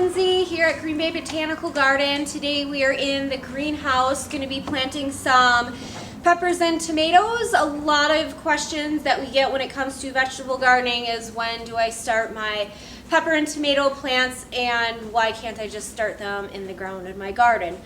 Lindsay here at Green Bay Botanical Garden. Today we are in the greenhouse, going to be planting some peppers and tomatoes. A lot of questions that we get when it comes to vegetable gardening is when do I start my pepper and tomato plants and why can't I just start them in the ground in my garden?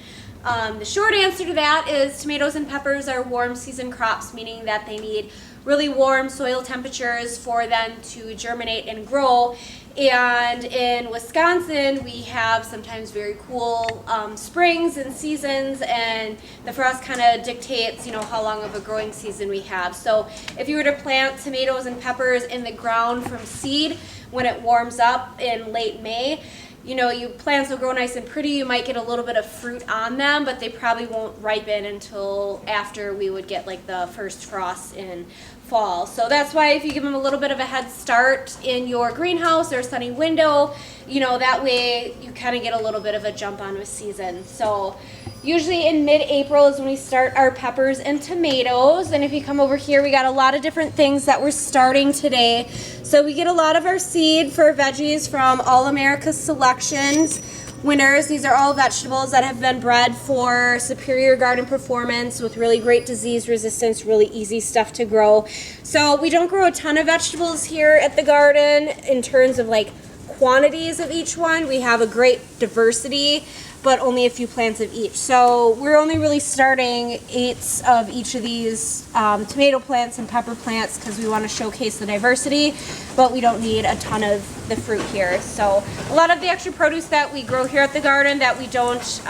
The short answer to that is tomatoes and peppers are warm season crops, meaning that they need really warm soil temperatures for them to germinate and grow. And in Wisconsin, we have sometimes very cool springs and seasons, and the frost kind of dictates, how long of a growing season we have. So if you were to plant tomatoes and peppers in the ground from seed when it warms up in late May, your plants will grow nice and pretty. You might get a little bit of fruit on them, but they probably won't ripen until after we would get like the first frost in fall. So that's why if you give them a little bit of a head start in your greenhouse or sunny window, that way you kind of get a little bit of a jump on with season. So usually in mid-April is when we start our peppers and tomatoes. And if you come over here, we got a lot of different things that we're starting today. So we get a lot of our seed for veggies from All America Selections winners. These are all vegetables that have been bred for superior garden performance with really great disease resistance, really easy stuff to grow. So we don't grow a ton of vegetables here at the garden in terms of like quantities of each one. We have a great diversity, but only a few plants of each. So we're only really starting 8 of each of these tomato plants and pepper plants because we want to showcase the diversity, but we don't need a ton of the fruit here. So a lot of the extra produce that we grow here at the garden that we don't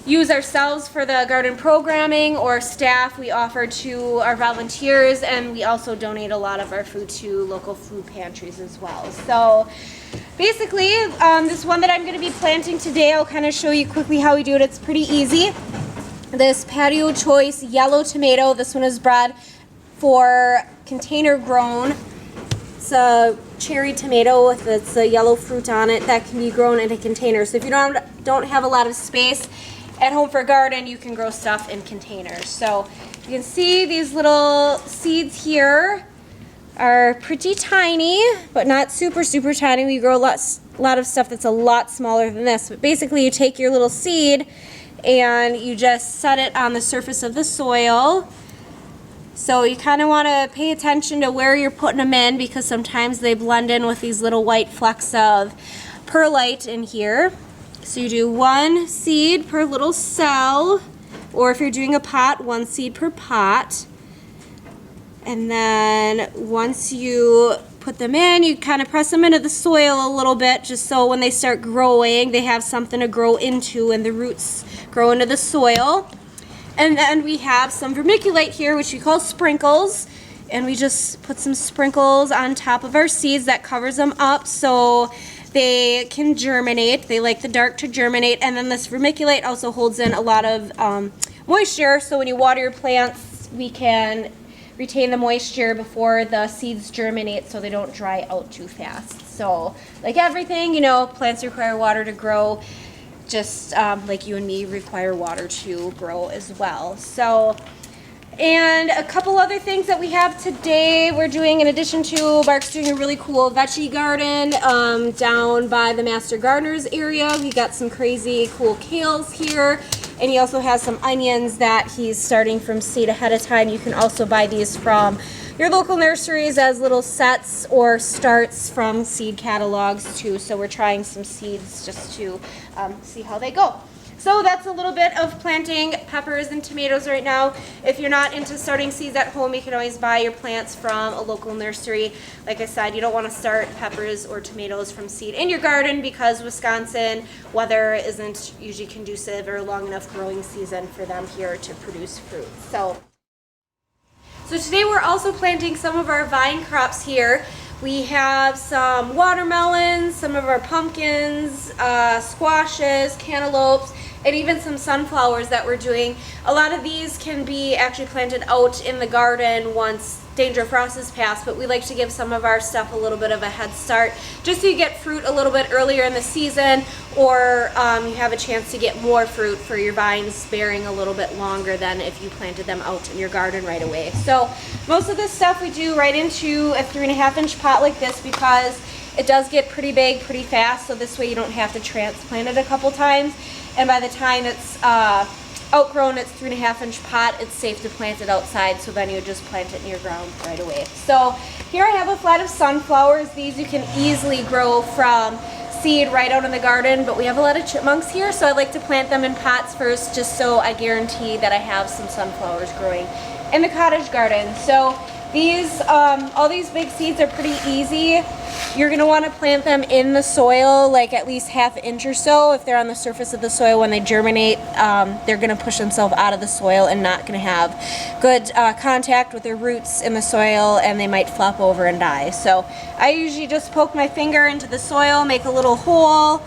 use ourselves for the garden programming or staff, we offer to our volunteers, and we also donate a lot of our food to local food pantries as well. So basically, this one that I'm going to be planting today, I'll kind of show you quickly how we do it. It's pretty easy. This Patio Choice yellow tomato, this one is bred for container grown. It's a cherry tomato with its a yellow fruit on it that can be grown in a container. So if you don't have a lot of space at home for a garden, you can grow stuff in containers. So you can see these little seeds here are pretty tiny, but not super tiny. We grow a lot of stuff that's a lot smaller than this. But basically you take your little seed and you just set it on the surface of the soil. So you kind of want to pay attention to where you're putting them in because sometimes they blend in with these little white flecks of perlite in here. So you do 1 seed per little cell, or if you're doing a pot, 1 seed per pot. And then once you put them in, you kind of press them into the soil a little bit just so when they start growing, they have something to grow into and the roots grow into the soil. And then we have some vermiculite here, which we call sprinkles. And we just put some sprinkles on top of our seeds that covers them up so they can germinate. They like the dark to germinate. And then this vermiculite also holds in a lot of moisture. So when you water your plants, we can retain the moisture before the seeds germinate so they don't dry out too fast. So like everything, plants require water to grow, just like you and me require water to grow as well. So, and a couple other things that we have today we're doing in addition to Mark's doing a really cool veggie garden down by the Master Gardeners area. We got some crazy cool kales here. And he also has some onions that he's starting from seed ahead of time. You can also buy these from your local nurseries as little sets or starts from seed catalogs too. So we're trying some seeds just to see how they go. So that's a little bit of planting peppers and tomatoes right now. If you're not into starting seeds at home, you can always buy your plants from a local nursery. Like I said, you don't want to start peppers or tomatoes from seed in your garden because Wisconsin weather isn't usually conducive or long enough growing season for them here to produce fruit. So today we're also planting some of our vine crops here. We have some watermelons, some of our pumpkins, squashes, cantaloupes, and even some sunflowers that we're doing. A lot of these can be actually planted out in the garden once danger of frost is past, but we like to give some of our stuff a little bit of a head start just so you get fruit a little bit earlier in the season, or you have a chance to get more fruit for your vines bearing a little bit longer than if you planted them out in your garden right away. So most of this stuff we do right into a 3.5-inch pot like this because It does get pretty big pretty fast, so this way you don't have to transplant it a couple times. And by the time it's outgrown its 3.5-inch pot, it's safe to plant it outside, so then you just plant it in your ground right away. So here I have a flat of sunflowers. These you can easily grow from seed right out in the garden, but we have a lot of chipmunks here, so I like to plant them in pots first, just so I guarantee that I have some sunflowers growing in the cottage garden. So these, all these big seeds are pretty easy. You're gonna wanna plant them in the soil, like at least 1/2 inch or so. If they're on the surface of the soil when they germinate, they're gonna push themselves out of the soil and not gonna have good contact with their roots in the soil, and they might flop over and die. So I usually just poke my finger into the soil, make a little hole,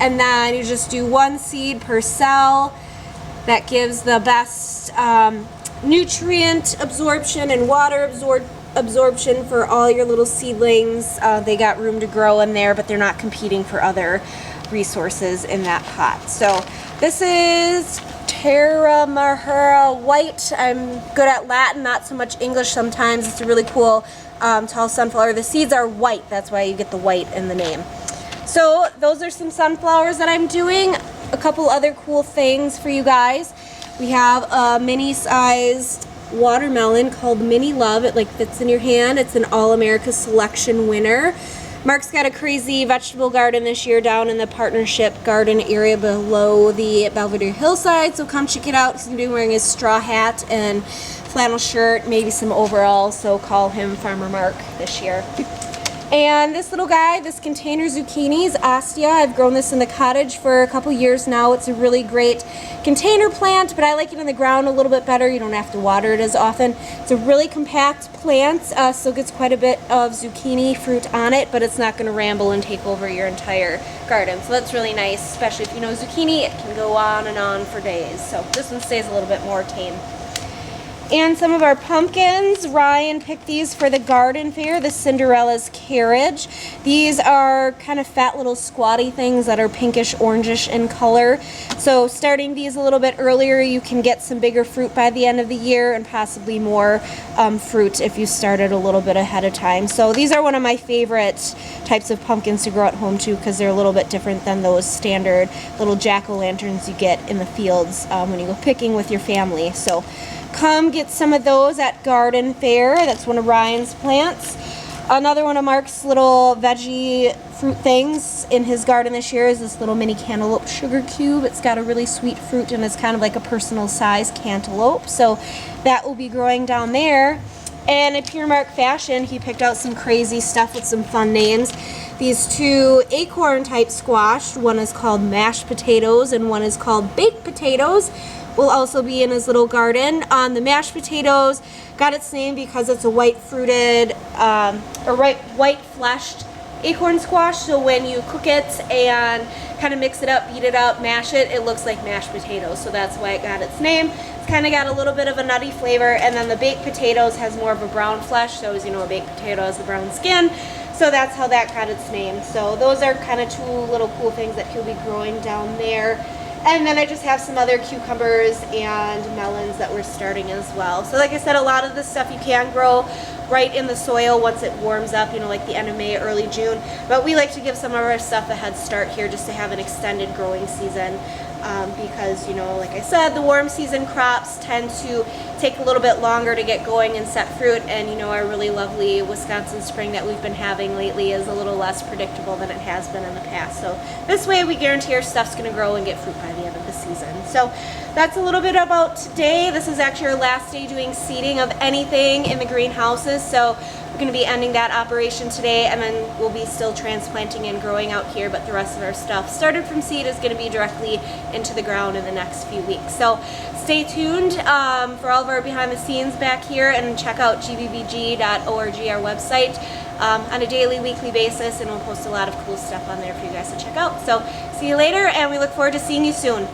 and then you just do 1 seed per cell. That gives the best nutrient absorption and water absorption for all your little seedlings. They got room to grow in there, but they're not competing for other resources in that pot. So this is Terra Mahura White. I'm good at Latin, not so much English sometimes. It's a really cool tall sunflower. The seeds are white, that's why you get the white in the name. So those are some sunflowers that I'm doing. A couple other cool things for you guys. We have a mini-sized watermelon called Mini Love. It like fits in your hand. It's an All-America Selection winner. Mark's got a crazy vegetable garden this year down in the partnership garden area below the Belvedere hillside, so come check it out. He's going to be wearing his straw hat and flannel shirt, maybe some overalls, so call him Farmer Mark this year. And this little guy, this container zucchini is Ostia. I've grown this in the cottage for a couple years now. It's a really great container plant, but I like it in the ground a little bit better. You don't have to water it as often. It's a really compact plant, still gets quite a bit of zucchini fruit on it, but it's not going to ramble and take over your entire garden. So that's really nice, especially if you know zucchini. It can go on and on for days. So this one stays a little bit more tame. And some of our pumpkins, Ryan picked these for the garden fair, the Cinderella's Carriage. These are kind of fat little squatty things that are pinkish orangish in color. So starting these a little bit earlier, you can get some bigger fruit by the end of the year, and possibly more fruit if you started a little bit ahead of time. So these are one of my favorite types of pumpkins to grow at home too, because they're a little bit different than those standard little jack-o'-lanterns you get in the fields when you go picking with your family. So come get some of those at garden fair. That's one of Ryan's plants. Another one of Mark's little veggie fruit things in his garden this year is this little mini cantaloupe sugar cube. It's got a really sweet fruit, and it's kind of like a personal size cantaloupe. So that will be growing down there. And in pure Mark fashion, he picked out some crazy stuff with some fun names. These 2 acorn type squash, one is called mashed potatoes and one is called baked potatoes, will also be in his little garden. The mashed potatoes got its name because it's a white fruited, white fleshed acorn squash. So when you cook it and kind of mix it up, beat it up, mash it, it looks like mashed potatoes. So that's why it got its name. It's kind of got a little bit of a nutty flavor. And then the baked potatoes has more of a brown flesh. So as you know, a baked potato has a brown skin. So that's how that got its name. So those are kind of 2 little cool things that he'll be growing down there. And then I just have some other cucumbers and melons that we're starting as well. So like I said, a lot of this stuff you can grow right in the soil once it warms up, you know, like the end of May, early June. But we like to give some of our stuff a head start here just to have an extended growing season. Because, you know, like I said, the warm season crops tend to take a little bit longer to get going and set fruit, and you know, our really lovely Wisconsin spring that we've been having lately is a little less predictable than it has been in the past. So this way we guarantee our stuff's going to grow and get fruit by the end of the season. So that's a little bit about today. This is actually our last day doing seeding of anything in the greenhouses, so we're going to be ending that operation today, and then we'll be still transplanting and growing out here, but the rest of our stuff started from seed is going to be directly into the ground in the next few weeks. So stay tuned for all of our behind the scenes back here, and check out gbbg.org, our website, on a daily, weekly basis, and we'll post a lot of cool stuff on there for you guys to check out. So see you later, and we look forward to seeing you soon.